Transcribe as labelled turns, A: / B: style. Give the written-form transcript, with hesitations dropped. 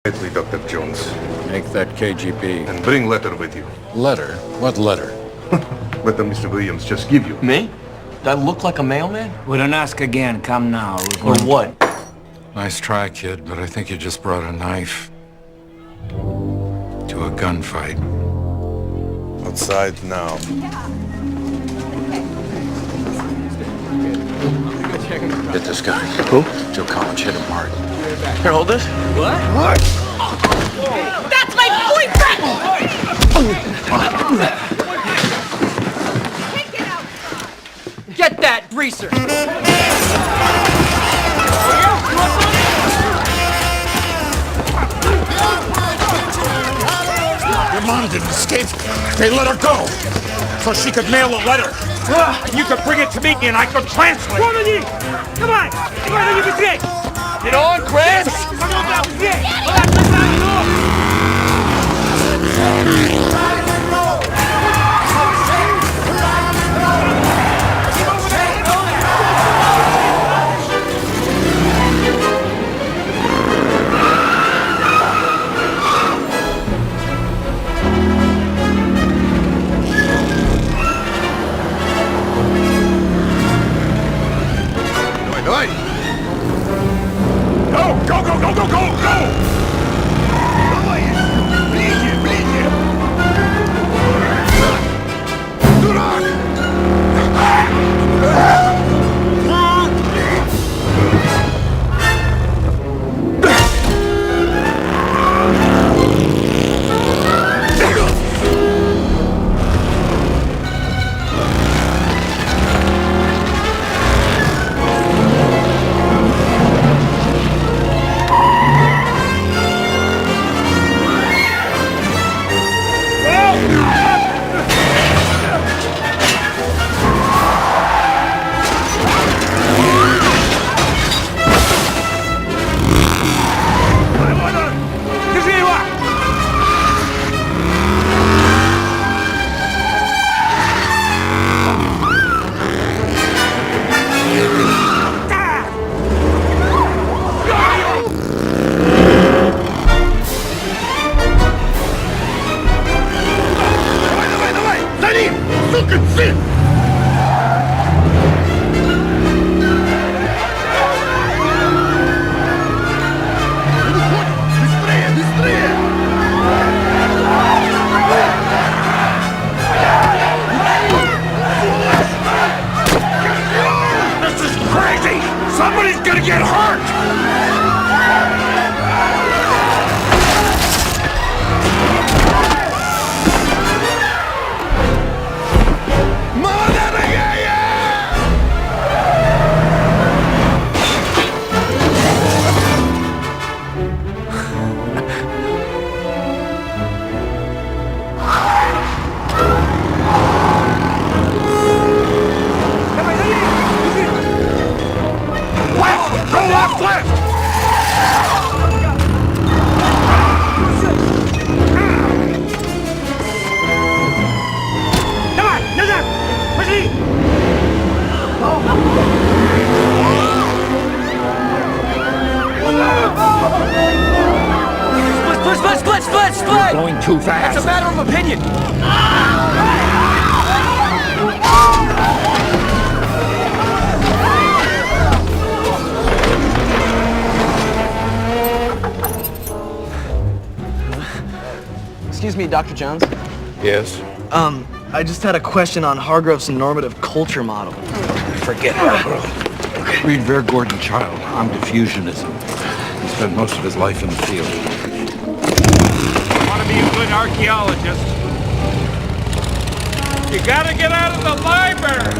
A: Quietly, Dr. Jones.
B: Make that KGB.
A: And bring letter with you.
B: Letter? What letter?
A: Letter Mr. Williams just give you.
C: Me? Do I look like a mailman?
D: We don't ask again. Come now.
C: Or what?
B: Nice try, kid, but I think you just brought a knife to a gunfight.
A: Outside now.
B: Get this guy.
C: Who?
B: Joe Collins hit him hard.
C: Here, hold this.
D: What?
E: That's my boyfriend!
D: Get that greaser!
F: Your mom didn't escape. They let her go so she could mail a letter. And you could bring it to me and I could translate.
G: Come on!
C: Get on, Chris!
F: Go!
A: Давай! Ближе! Дурак!
F: Somebody's gonna get hurt!
D: Split!
F: Going too fast.
D: It's a matter of opinion.
C: Excuse me, Dr. Jones.
B: Yes?
C: I just had a question on Hargrove's normative culture model.
B: Forget Hargrove. Read Ver Gordon Child on diffusionism. He spent most of his life in the field.
F: Want to be a good archaeologist? You gotta get out of the library!